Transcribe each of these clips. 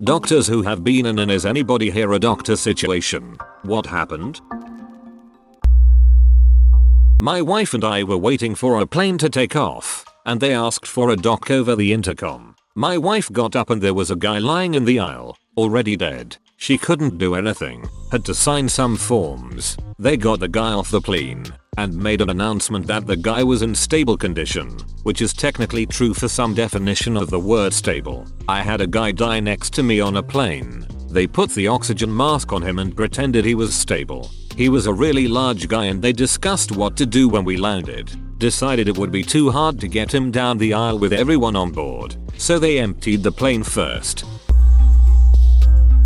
Doctors who have been in an is anybody here a doctor situation? What happened? My wife and I were waiting for a plane to take off, and they asked for a doc over the intercom. My wife got up and there was a guy lying in the aisle, already dead. She couldn't do anything, had to sign some forms. They got the guy off the plane and made an announcement that the guy was in stable condition, which is technically true for some definition of the word stable. I had a guy die next to me on a plane. They put the oxygen mask on him and pretended he was stable. He was a really large guy and they discussed what to do when we landed. Decided it would be too hard to get him down the aisle with everyone on board, so they emptied the plane first.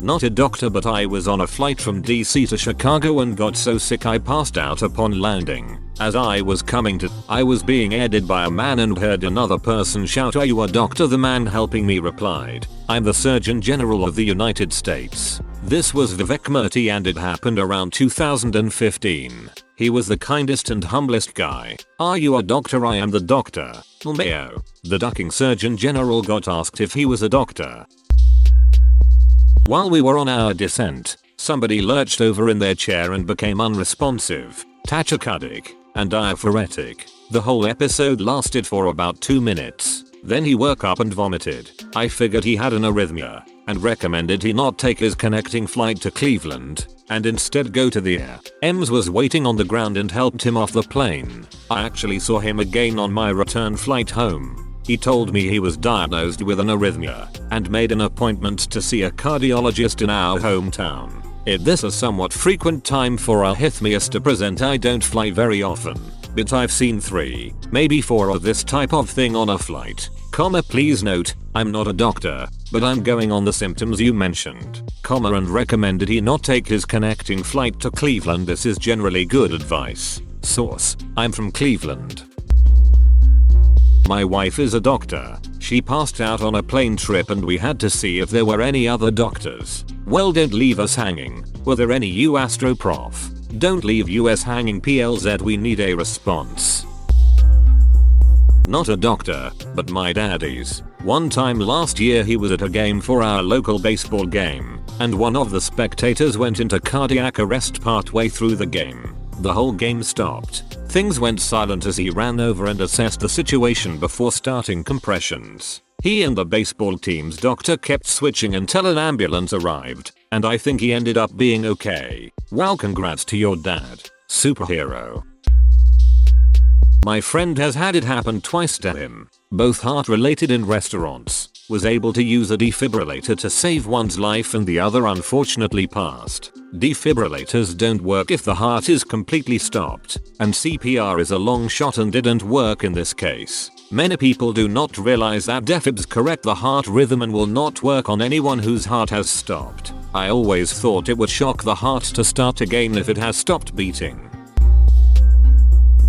Not a doctor, but I was on a flight from DC to Chicago and got so sick I passed out upon landing. As I was coming to, I was being aided by a man and heard another person shout, "Are you a doctor?" The man helping me replied, "I'm the Surgeon General of the United States." This was Vivek Murthy and it happened around 2015. He was the kindest and humblest guy. "Are you a doctor?" "I am the doctor." "Mayo." The ducking Surgeon General got asked if he was a doctor. While we were on our descent, somebody lurched over in their chair and became unresponsive, tachycardic, and diaphoretic. The whole episode lasted for about 2 minutes. Then he woke up and vomited. I figured he had an arrhythmia and recommended he not take his connecting flight to Cleveland and instead go to the air. Ems was waiting on the ground and helped him off the plane. I actually saw him again on my return flight home. He told me he was diagnosed with an arrhythmia and made an appointment to see a cardiologist in our hometown. This is a somewhat frequent time for arrhythmias to present. I don't fly very often, but I've seen 3, maybe 4 of this type of thing on a flight. Please note, I'm not a doctor, but I'm going on the symptoms you mentioned, and recommended he not take his connecting flight to Cleveland. This is generally good advice. Source: I'm from Cleveland. My wife is a doctor. She passed out on a plane trip and we had to see if there were any other doctors. Well, don't leave us hanging. Were there any? You astroprof. Don't leave us hanging. PLZ, we need a response. Not a doctor, but my daddy's. One time last year he was at a game for our local baseball game, and one of the spectators went into cardiac arrest partway through the game. The whole game stopped. Things went silent as he ran over and assessed the situation before starting compressions. He and the baseball team's doctor kept switching until an ambulance arrived, and I think he ended up being okay. Wow, congrats to your dad. Superhero. My friend has had it happen twice to him, both heart related in restaurants. Was able to use a defibrillator to save one's life and the other unfortunately passed. Defibrillators don't work if the heart is completely stopped, and CPR is a long shot and didn't work in this case. Many people do not realize that defibs correct the heart rhythm and will not work on anyone whose heart has stopped. I always thought it would shock the heart to start again if it has stopped beating.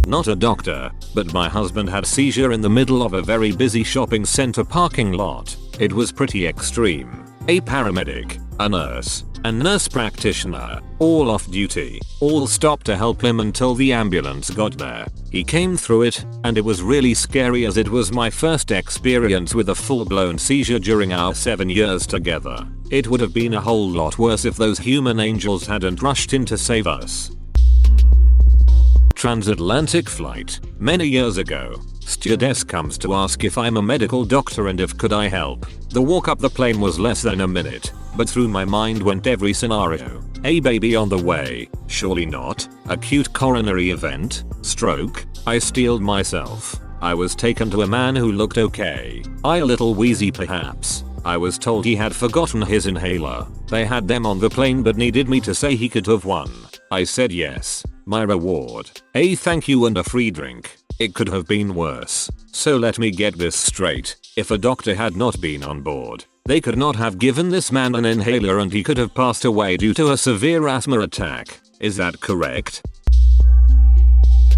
Not a doctor, but my husband had a seizure in the middle of a very busy shopping center parking lot. It was pretty extreme. A paramedic, a nurse practitioner, all off duty, all stopped to help him until the ambulance got there. He came through it, and it was really scary as it was my first experience with a full-blown seizure during our 7 years together. It would have been a whole lot worse if those human angels hadn't rushed in to save us. Transatlantic flight. Many years ago, stewardess comes to ask if I'm a medical doctor and if could I help. The walk up the plane was less than a minute, but through my mind went every scenario. A baby on the way? Surely not. Acute coronary event? Stroke? I steeled myself. I was taken to a man who looked okay. A little wheezy perhaps. I was told he had forgotten his inhaler. They had them on the plane but needed me to say he could have won. I said yes. My reward: a thank you and a free drink. It could have been worse. So let me get this straight. If a doctor had not been on board, they could not have given this man an inhaler and he could have passed away due to a severe asthma attack. Is that correct?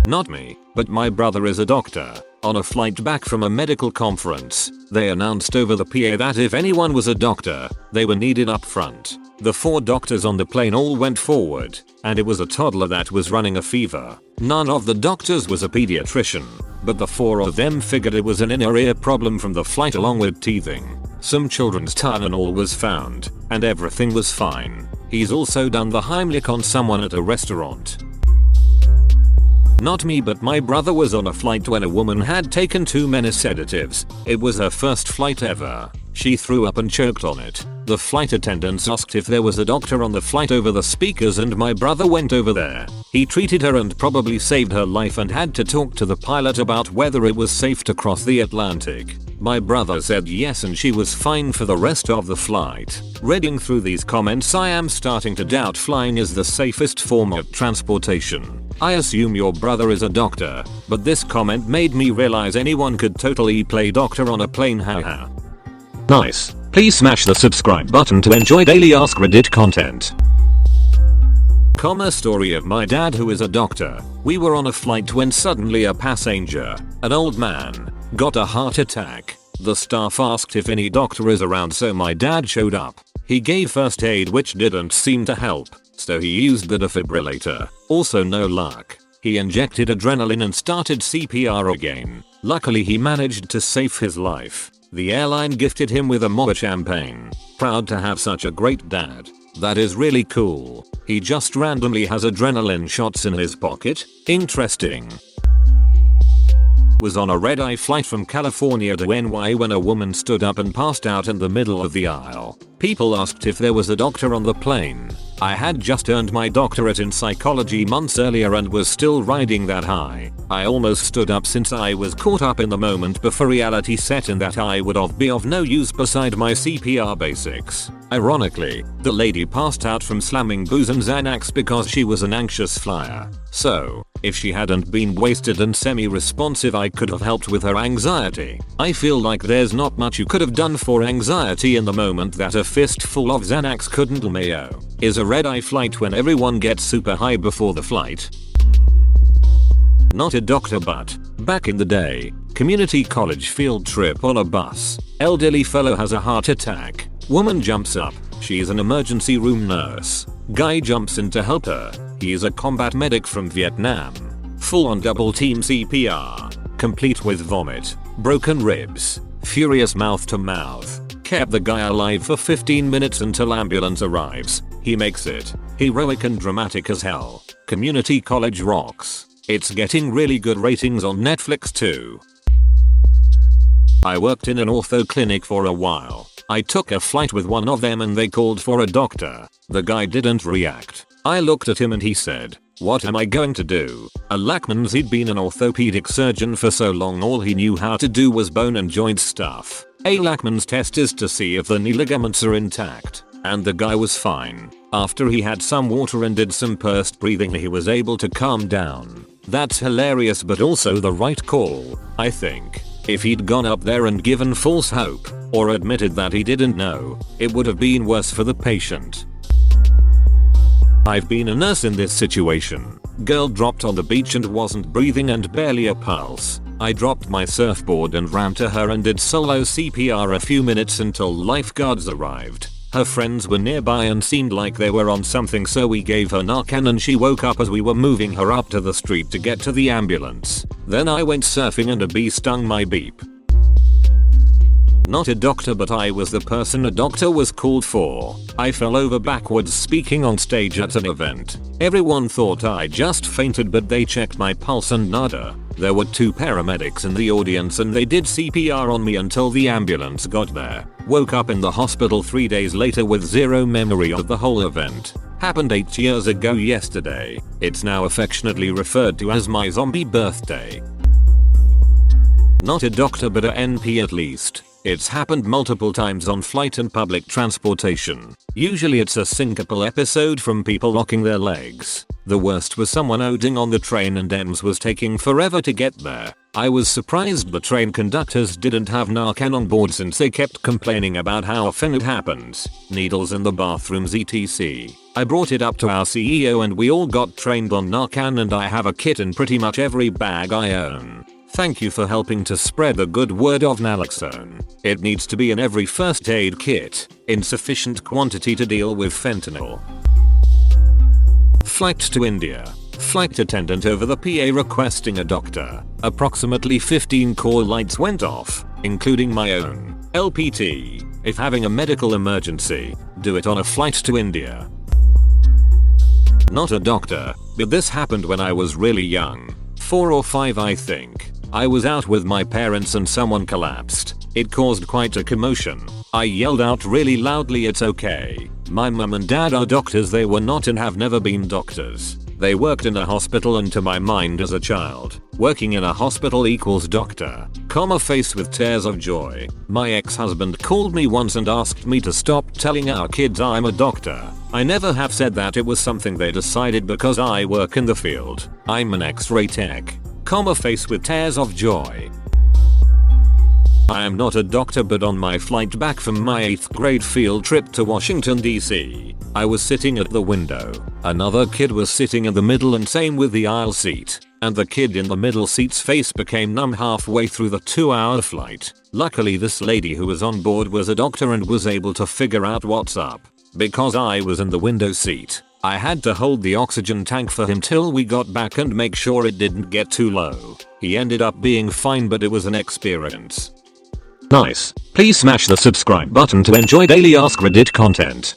Not me, but my brother is a doctor. On a flight back from a medical conference, they announced over the PA that if anyone was a doctor, they were needed up front. The 4 doctors on the plane all went forward, and it was a toddler that was running a fever. None of the doctors was a pediatrician, but the 4 of them figured it was an inner ear problem from the flight along with teething. Some children's Tylenol was found, and everything was fine. He's also done the Heimlich on someone at a restaurant. Not me, but my brother was on a flight when a woman had taken too many sedatives. It was her first flight ever. She threw up and choked on it. The flight attendants asked if there was a doctor on the flight over the speakers, and my brother went over there. He treated her and probably saved her life and had to talk to the pilot about whether it was safe to cross the Atlantic. My brother said yes, and she was fine for the rest of the flight. Reading through these comments, I am starting to doubt flying is the safest form of transportation. I assume your brother is a doctor, but this comment made me realize anyone could totally play doctor on a plane, haha. Nice. Please smash the subscribe button to enjoy daily AskReddit content. Story of my dad, who is a doctor. We were on a flight when suddenly a passenger, an old man, got a heart attack. The staff asked if any doctor is around, so my dad showed up. He gave first aid, which didn't seem to help, so he used the defibrillator. Also no luck. He injected adrenaline and started CPR again. Luckily he managed to save his life. The airline gifted him with a Moët champagne. Proud to have such a great dad. That is really cool. He just randomly has adrenaline shots in his pocket? Interesting. Was on a red-eye flight from California to NY when a woman stood up and passed out in the middle of the aisle. People asked if there was a doctor on the plane. I had just earned my doctorate in psychology months earlier and was still riding that high. I almost stood up since I was caught up in the moment before reality set in that I would be of no use beside my CPR basics. Ironically, the lady passed out from slamming booze and Xanax because she was an anxious flyer. So, if she hadn't been wasted and semi-responsive, I could have helped with her anxiety. I feel like there's not much you could have done for anxiety in the moment that a fistful of Xanax couldn't do. Mayo. Is a red-eye flight when everyone gets super high before the flight? Not a doctor, but back in the day, community college field trip on a bus. Elderly fellow has a heart attack. Woman jumps up. She's an emergency room nurse. Guy jumps in to help her. He is a combat medic from Vietnam. Full on double team CPR. Complete with vomit, broken ribs, furious mouth to mouth. Kept the guy alive for 15 minutes until ambulance arrives. He makes it. Heroic and dramatic as hell. Community college rocks. It's getting really good ratings on Netflix too. I worked in an ortho clinic for a while. I took a flight with one of them and they called for a doctor. The guy didn't react. I looked at him and he said, "What am I going to do?" A Lackman's. He'd been an orthopedic surgeon for so long, all he knew how to do was bone and joint stuff. A Lackman's test is to see if the knee ligaments are intact. And the guy was fine. After he had some water and did some pursed breathing, he was able to calm down. That's hilarious, but also the right call, I think. If he'd gone up there and given false hope, or admitted that he didn't know, it would have been worse for the patient. I've been a nurse in this situation. Girl dropped on the beach and wasn't breathing and barely a pulse. I dropped my surfboard and ran to her and did solo CPR a few minutes until lifeguards arrived. Her friends were nearby and seemed like they were on something, so we gave her Narcan and she woke up as we were moving her up to the street to get to the ambulance. Then I went surfing and a bee stung my beep. Not a doctor, but I was the person a doctor was called for. I fell over backwards speaking on stage at an event. Everyone thought I just fainted, but they checked my pulse and nada. There were 2 paramedics in the audience and they did CPR on me until the ambulance got there. Woke up in the hospital 3 days later with zero memory of the whole event. Happened 8 years ago yesterday. It's now affectionately referred to as my zombie birthday. Not a doctor, but a NP at least. It's happened multiple times on flight and public transportation. Usually it's a syncopal episode from people locking their legs. The worst was someone ODing on the train and EMS was taking forever to get there. I was surprised the train conductors didn't have Narcan on board since they kept complaining about how often it happens. Needles in the bathrooms etc. I brought it up to our CEO and we all got trained on Narcan, and I have a kit in pretty much every bag I own. Thank you for helping to spread the good word of naloxone. It needs to be in every first aid kit, in sufficient quantity to deal with fentanyl. Flight to India. Flight attendant over the PA requesting a doctor. Approximately 15 call lights went off, including my own. LPT. If having a medical emergency, do it on a flight to India. Not a doctor, but this happened when I was really young. 4 or 5 I think. I was out with my parents and someone collapsed. It caused quite a commotion. I yelled out really loudly, "It's okay. My mum and dad are doctors." They were not and have never been doctors. They worked in a hospital, and to my mind as a child, working in a hospital equals doctor. Face with tears of joy. My ex-husband called me once and asked me to stop telling our kids I'm a doctor. I never have said that. It was something they decided because I work in the field. I'm an X-ray tech. Face with tears of joy. I am not a doctor, but on my flight back from my 8th grade field trip to Washington DC, I was sitting at the window. Another kid was sitting in the middle, and same with the aisle seat. And the kid in the middle seat's face became numb halfway through the 2-hour flight. Luckily this lady who was on board was a doctor and was able to figure out what's up. Because I was in the window seat, I had to hold the oxygen tank for him till we got back and make sure it didn't get too low. He ended up being fine, but it was an experience. Nice. Please smash the subscribe button to enjoy daily AskReddit content.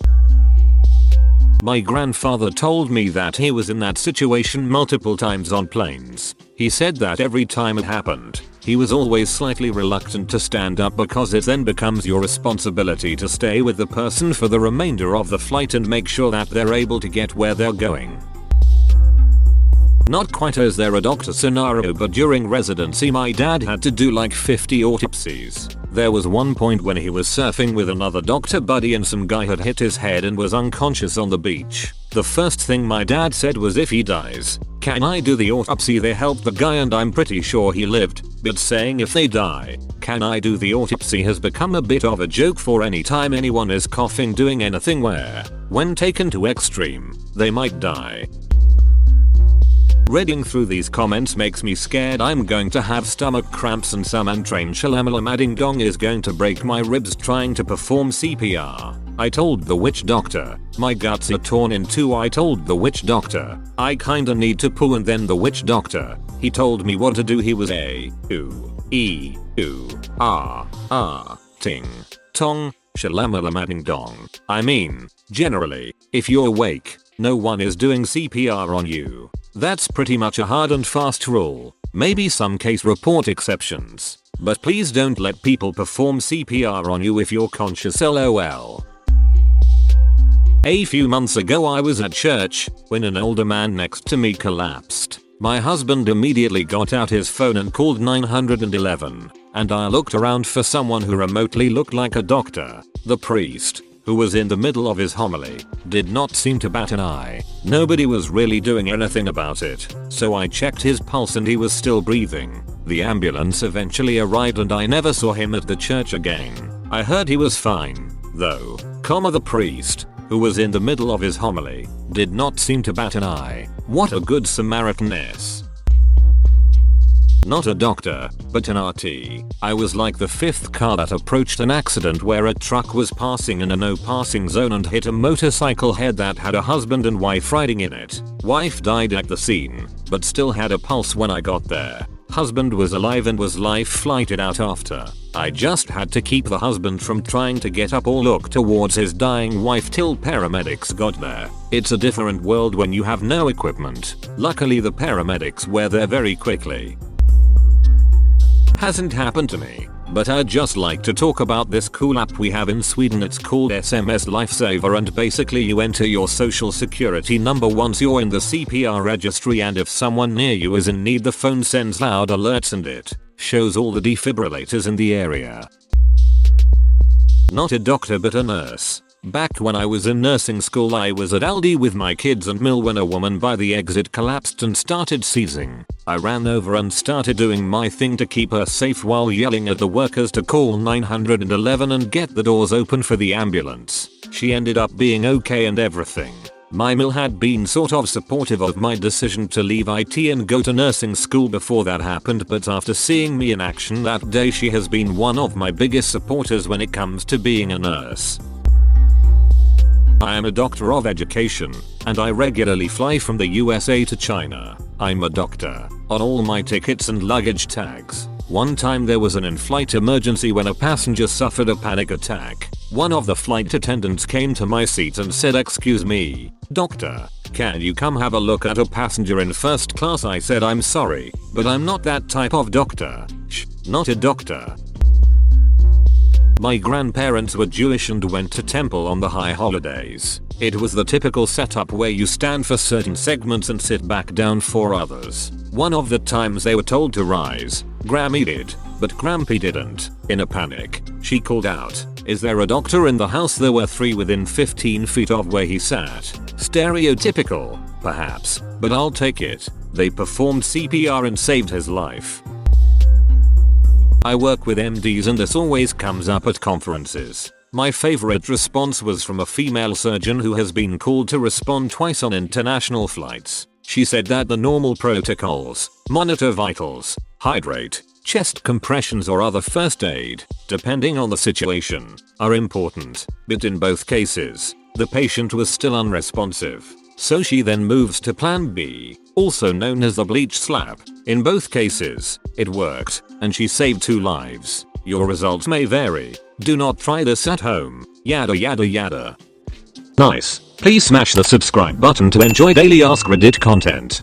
My grandfather told me that he was in that situation multiple times on planes. He said that every time it happened, he was always slightly reluctant to stand up because it then becomes your responsibility to stay with the person for the remainder of the flight and make sure that they're able to get where they're going. Not quite as they're a doctor scenario, but during residency my dad had to do like 50 autopsies. There was one point when he was surfing with another doctor buddy and some guy had hit his head and was unconscious on the beach. The first thing my dad said was, "If he dies, can I do the autopsy?" They helped the guy and I'm pretty sure he lived, but saying "if they die, can I do the autopsy" has become a bit of a joke for any time anyone is coughing doing anything where, when taken to extreme, they might die. Reading through these comments makes me scared. I'm going to have stomach cramps and some untrained shalamala dong is going to break my ribs trying to perform CPR. I told the witch doctor, "My guts are torn in two." I told the witch doctor, "I kinda need to poo," and then the witch doctor, he told me what to do. He was ting tong shalamala dong. I mean, generally, if you're awake, no one is doing CPR on you. That's pretty much a hard and fast rule. Maybe some case report exceptions. But please don't let people perform CPR on you if you're conscious, lol. A few months ago I was at church when an older man next to me collapsed. My husband immediately got out his phone and called 911, and I looked around for someone who remotely looked like a doctor. The priest, who was in the middle of his homily, did not seem to bat an eye. Nobody was really doing anything about it, so I checked his pulse and he was still breathing. The ambulance eventually arrived and I never saw him at the church again. I heard he was fine, though, the priest, who was in the middle of his homily, did not seem to bat an eye. What a good Samaritan is. Not a doctor, but an RT. I was like the 5th car that approached an accident where a truck was passing in a no passing zone and hit a motorcycle head that had a husband and wife riding in it. Wife died at the scene, but still had a pulse when I got there. Husband was alive and was life flighted out after. I just had to keep the husband from trying to get up or look towards his dying wife till paramedics got there. It's a different world when you have no equipment. Luckily the paramedics were there very quickly. Hasn't happened to me, but I'd just like to talk about this cool app we have in Sweden. It's called SMS Lifesaver, and basically you enter your social security number once you're in the CPR registry, and if someone near you is in need the phone sends loud alerts and it shows all the defibrillators in the area. Not a doctor but a nurse. Back when I was in nursing school I was at Aldi with my kids and Mill when a woman by the exit collapsed and started seizing. I ran over and started doing my thing to keep her safe while yelling at the workers to call 911 and get the doors open for the ambulance. She ended up being okay and everything. My Mill had been sort of supportive of my decision to leave IT and go to nursing school before that happened, but after seeing me in action that day she has been one of my biggest supporters when it comes to being a nurse. I am a doctor of education, and I regularly fly from the USA to China. I'm a doctor on all my tickets and luggage tags. One time there was an in-flight emergency when a passenger suffered a panic attack. One of the flight attendants came to my seat and said, "Excuse me, doctor, can you come have a look at a passenger in first class?" I said, "I'm sorry, but I'm not that type of doctor. Shh, not a doctor." My grandparents were Jewish and went to temple on the high holidays. It was the typical setup where you stand for certain segments and sit back down for others. One of the times they were told to rise, Grammy did, but Grampy didn't. In a panic, she called out, "Is there a doctor in the house?" There were 3 within 15 feet of where he sat. Stereotypical, perhaps, but I'll take it. They performed CPR and saved his life. I work with MDs and this always comes up at conferences. My favorite response was from a female surgeon who has been called to respond twice on international flights. She said that the normal protocols, monitor vitals, hydrate, chest compressions or other first aid, depending on the situation, are important, but in both cases, the patient was still unresponsive. So she then moves to plan B, also known as the bleach slap. In both cases, it worked, and she saved 2 lives. Your results may vary. Do not try this at home. Yada yada yada. Nice. Please smash the subscribe button to enjoy daily AskReddit content.